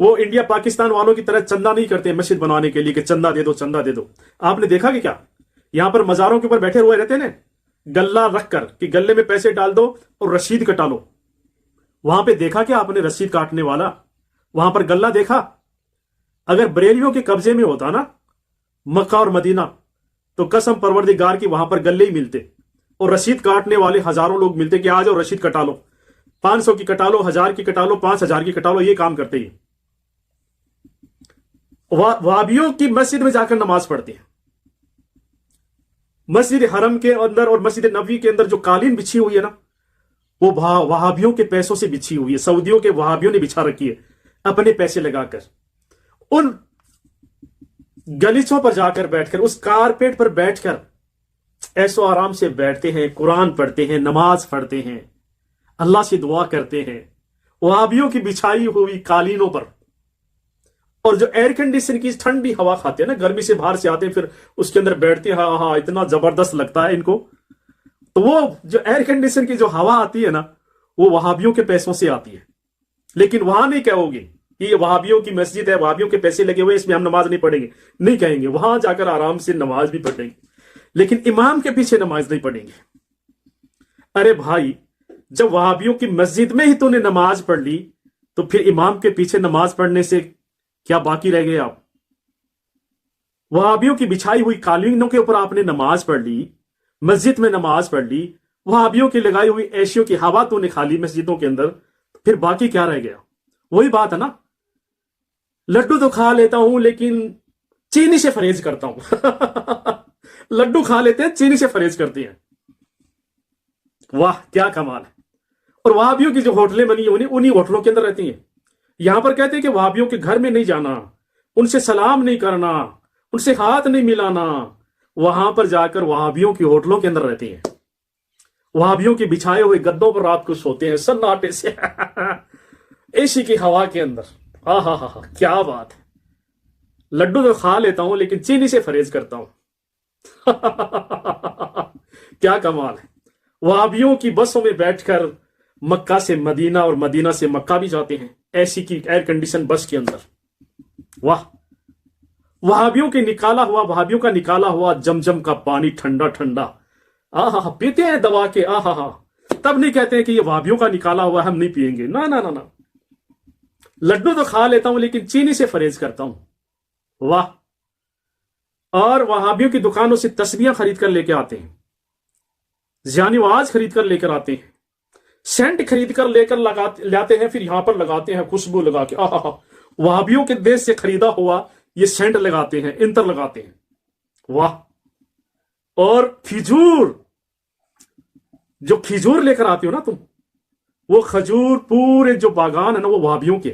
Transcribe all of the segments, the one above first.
وہ انڈیا پاکستان والوں کی طرح چندہ نہیں کرتے مسجد بنانے کے لیے کہ چندہ دے دو چندہ دے دو. آپ نے دیکھا کہ کیا یہاں پر مزاروں کے اوپر بیٹھے ہوئے رہتے ہیں گلہ رکھ کر کہ گلے میں پیسے ڈال دو اور رسید کٹا لو. وہاں پہ دیکھا کہ آپ نے رسید کاٹنے والا وہاں پر گلہ دیکھا؟ اگر بریلیوں کے قبضے میں ہوتا نا مکہ اور مدینہ تو قسم پروردگار کی وہاں پر گلے ہی ملتے اور رسید کاٹنے والے ہزاروں لوگ ملتے کہ آ جاؤ رسید کٹا لو, 500 کی کٹا لو, 1000 کی کٹا لو, 5000 کی کٹا لو. یہ کام کرتے ہی وہابیوں کی مسجد میں جا کر نماز پڑھتے ہیں. مسجد حرم کے اندر اور مسجد نبوی کے اندر جو قالین بچھی ہوئی ہے نا وہ وہابیوں کے پیسوں سے بچھی ہوئی ہے. سعودیوں کے وہابیوں نے بچھا رکھی ہے اپنے پیسے لگا کر. ان گلیچوں پر جا کر بیٹھ کر اس کارپیٹ پر بیٹھ کر ایسو آرام سے بیٹھتے ہیں, قرآن پڑھتے ہیں, نماز پڑھتے ہیں, اللہ سے دعا کرتے ہیں وہابیوں کی بچھائی ہوئی قالینوں پر. اور جو ایئر کنڈیشن کی ٹھنڈی ہوا کھاتے ہیں نا, گرمی سے باہر سے آتے ہیں پھر اس کے اندر بیٹھتے ہیں, ہاں ہاں اتنا زبردست لگتا ہے ان کو. تو وہ جو ایئر کنڈیشن کی جو ہوا آتی ہے نا وہ وہابیوں کے پیسوں سے آتی ہے. لیکن وہاں نہیں کہو گے کہ یہ وہابیوں کی مسجد ہے, وہابیوں کے پیسے لگے ہوئے اس میں ہم نماز نہیں پڑھیں گے. نہیں کہیں گے, وہاں جا کر آرام سے نماز بھی پڑھیں گے لیکن امام کے پیچھے نماز نہیں پڑھیں گے. ارے بھائی جب وہابیوں کی مسجد میں ہی تو نے نماز پڑھ لی تو پھر امام کے پیچھے نماز پڑھنے سے کیا باقی رہ گئے آپ؟ وہابیوں کی بچھائی ہوئی قالینوں کے اوپر آپ نے نماز پڑھ لی, مسجد میں نماز پڑھ لی, وہابیوں کی لگائی ہوئی ایشیوں کی ہوا تو نے کھا لی مسجدوں کے اندر, پھر باقی کیا رہ گیا؟ وہی بات ہے نا, لڈو تو کھا لیتا ہوں لیکن چینی سے پرہیز کرتا ہوں. لڈو کھا لیتے ہیں, چینی سے پرہیز کرتے ہیں. واہ کیا کمال ہے. اور وہابیوں کی جو ہوٹلیں بنی ہوئی انہی ہوٹلوں کے اندر رہتی ہیں. یہاں پر کہتے ہیں کہ وہابیوں کے گھر میں نہیں جانا, ان سے سلام نہیں کرنا, ان سے ہاتھ نہیں ملانا. وہاں پر جا کر وہابیوں کی ہوٹلوں کے اندر رہتے ہیں, وہابیوں کے بچھائے ہوئے گدوں پر رات کو سوتے ہیں سناٹے سے اے سی کی ہوا کے اندر. ہاں ہاں ہاں کیا بات ہے. لڈو تو کھا لیتا ہوں لیکن چینی سے پرہیز کرتا ہوں. کیا کمال ہے. وہابیوں کی بسوں میں بیٹھ کر مکہ سے مدینہ اور مدینہ سے مکہ بھی جاتے ہیں ایسی کی ایئر کنڈیشن بس کے اندر. واہ. وہابیوں کا نکالا ہوا جمجم کا پانی ٹھنڈا ٹھنڈا آہا پیتے ہیں دوا کے. آہا تب نہیں کہتے ہیں کہ یہ وہابیوں کا نکالا ہوا ہم نہیں پیئیں گے. نہ نہ نہ. لڈو تو کھا لیتا ہوں لیکن چینی سے پرہیز کرتا ہوں. واہ. اور وہابیوں کی دکانوں سے تسبیحاں خرید کر لے کے آتے ہیں, جانواز خرید کر لے کر آتے ہیں, سینٹ خرید کر لے کر لاتے ہیں, پھر یہاں پر لگاتے ہیں خوشبو لگا کے. وہابیوں کے دیش سے خریدا ہوا یہ سینٹ لگاتے ہیں, عطر لگاتے ہیں. واہ. اور کھجور, جو کھجور لے کر آتے ہو نا تم, وہ کھجور پورے جو باغان ہے نا وہ وہابیوں کے,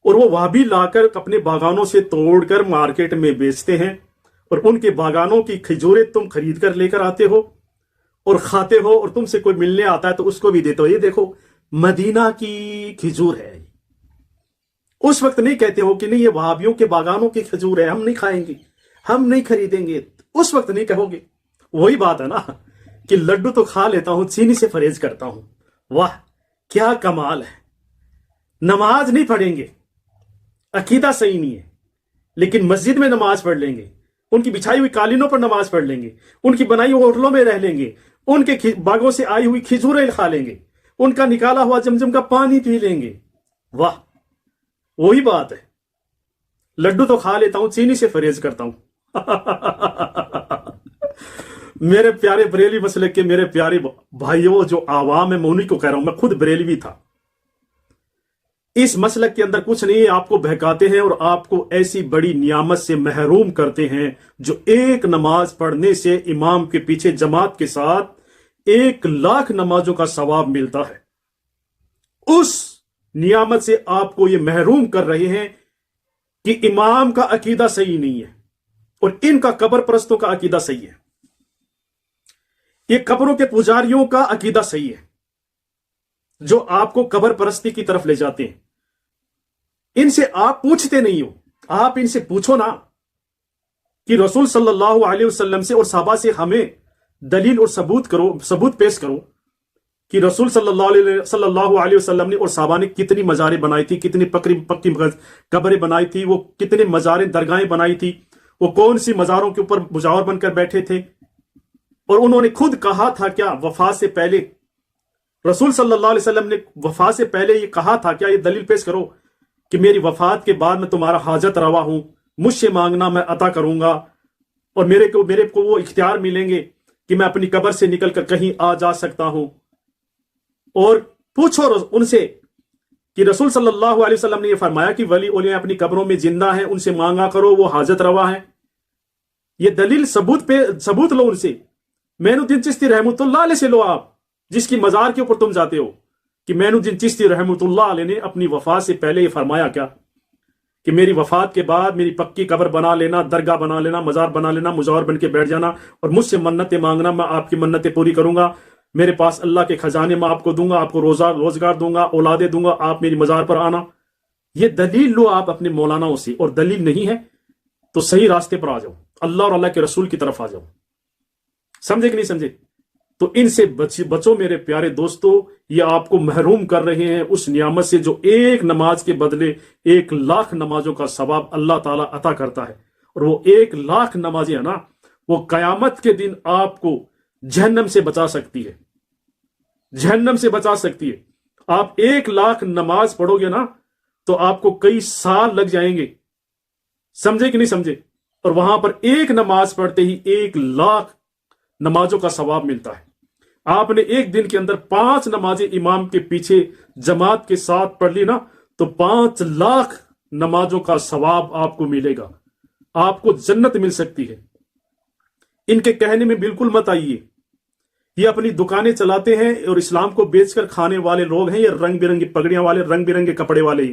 اور وہ وہابی لا کر اپنے باغانوں سے توڑ کر مارکیٹ میں بیچتے ہیں, اور ان کے باغانوں کی کھجوریں تم خرید کر لے کر آتے ہو اور کھاتے ہو, اور تم سے کوئی ملنے آتا ہے تو اس کو بھی دیتے ہو. یہ دیکھو مدینہ کی کھجور ہے. اس وقت نہیں کہتے ہو کہ نہیں یہ وہابیوں کے باغانوں کی کھجور ہے, ہم نہیں کھائیں گے, ہم نہیں خریدیں گے. اس وقت نہیں کہو گے. وہی بات ہے نا کہ لڈو تو کھا لیتا ہوں, چینی سے پرہیز کرتا ہوں. واہ کیا کمال ہے. نماز نہیں پڑھیں گے, عقیدہ صحیح نہیں ہے, لیکن مسجد میں نماز پڑھ لیں گے, ان کی بچھائی ہوئی قالینوں پر نماز پڑھ لیں گے, ان کی بنائی ہوئی ہوٹلوں میں رہ لیں گے, ان کے باغوں سے آئی ہوئی کھجوریں کھا لیں گے, ان کا نکالا ہوا جمجم کا پانی پی لیں گے. واہ وہی بات ہے. لڈو تو کھا لیتا ہوں, چینی سے پرہیز کرتا ہوں. میرے پیارے بریلی مسلک کے میرے پیارے بھائیوں جو عوام ہے, میں انہیں کو کہہ رہا ہوں, میں خود بریلوی تھا. اس مسلک کے اندر کچھ نہیں, آپ کو بہکاتے ہیں اور آپ کو ایسی بڑی نعمت سے محروم کرتے ہیں جو ایک نماز پڑھنے سے امام کے پیچھے جماعت کے ساتھ 1,00,000 نمازوں کا ثواب ملتا ہے. اس نعمت سے آپ کو یہ محروم کر رہے ہیں کہ امام کا عقیدہ صحیح نہیں ہے اور ان کا قبر پرستوں کا عقیدہ صحیح ہے. یہ قبروں کے پجاریوں کا عقیدہ صحیح ہے جو آپ کو قبر پرستی کی طرف لے جاتے ہیں. ان سے آپ پوچھتے نہیں ہو. آپ ان سے پوچھو نا کہ رسول صلی اللہ علیہ وسلم سے اور صحابہ سے ہمیں دلیل اور ثبوت پیش کرو کہ رسول صلی اللہ علیہ وسلم نے اور صحابہ نے کتنی مزاریں بنائی تھی، کتنی پکی قبریں بنائی تھی، وہ کتنے مزاریں درگاہیں بنائی تھی، وہ کون سی مزاروں کے اوپر مجاور بن کر بیٹھے تھے. اور انہوں نے خود کہا تھا کیا وفات سے پہلے، رسول صلی اللہ علیہ وسلم نے وفات سے پہلے یہ کہا تھا کیا، یہ دلیل پیش کرو کہ میری وفات کے بعد میں تمہارا حاجت روا ہوں، مجھ سے مانگنا میں عطا کروں گا، اور میرے کو وہ اختیار ملیں گے کہ میں اپنی قبر سے نکل کر کہیں آ جا سکتا ہوں. اور پوچھو ان سے کہ رسول صلی اللہ علیہ وسلم نے یہ فرمایا کہ ولی اولیاء اپنی قبروں میں زندہ ہیں، ان سے مانگا کرو، وہ حاجت روا ہیں. یہ دلیل ثبوت لو ان سے. معین الدین چشتی رحمۃ اللہ علیہ سے لو آپ، جس کی مزار کے اوپر تم جاتے ہو، کہ معین الدین چشتی رحمۃ اللہ علیہ نے اپنی وفات سے پہلے یہ فرمایا کیا کہ میری وفات کے بعد میری پکی قبر بنا لینا، درگاہ بنا لینا، مزار بنا لینا، مجاور بن کے بیٹھ جانا اور مجھ سے منتیں مانگنا، میں آپ کی منتیں پوری کروں گا. میرے پاس اللہ کے خزانے میں آپ کو دوں گا، آپ کو روزگار دوں گا، اولادیں دوں گا، آپ میری مزار پر آنا. یہ دلیل لو آپ اپنے مولاناؤں سے. اور دلیل نہیں ہے تو صحیح راستے پر آ جاؤ، اللہ اور اللہ کے رسول کی طرف آ جاؤ. سمجھے کہ نہیں سمجھے؟ تو ان سے بچو میرے پیارے دوستو. یہ آپ کو محروم کر رہے ہیں اس نعمت سے جو ایک نماز کے بدلے 1,00,000 نمازوں کا ثواب اللہ تعالیٰ عطا کرتا ہے. اور وہ 1,00,000 نمازیں ہیں نا، وہ قیامت کے دن آپ کو جہنم سے بچا سکتی ہے، جہنم سے بچا سکتی ہے. آپ 1,00,000 نماز پڑھو گے نا تو آپ کو کئی سال لگ جائیں گے. سمجھے کہ نہیں سمجھے؟ اور وہاں پر ایک نماز پڑھتے ہی 1,00,000 نمازوں کا ثواب ملتا ہے. آپ نے ایک دن کے اندر 5 نمازیں امام کے پیچھے جماعت کے ساتھ پڑھ لی نا تو 5,00,000 نمازوں کا ثواب آپ کو ملے گا، آپ کو جنت مل سکتی ہے. ان کے کہنے میں بالکل مت آئیے. یہ اپنی دکانیں چلاتے ہیں اور اسلام کو بیچ کر کھانے والے لوگ ہیں. یہ رنگ برنگی پگڑیاں والے، رنگ برنگے کپڑے والے،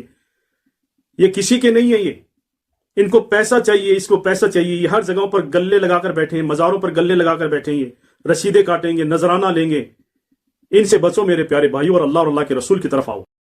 یہ کسی کے نہیں ہیں. یہ ان کو پیسہ چاہیے، اس کو پیسہ چاہیے. یہ ہر جگہوں پر گلے لگا کر بیٹھے ہیں، مزاروں پر گلے لگا کر بیٹھے ہیں، یہ رسیدیں کاٹیں گے، نذرانہ لیں گے. ان سے بچو میرے پیارے بھائیو اور اللہ کے رسول کی طرف آؤ.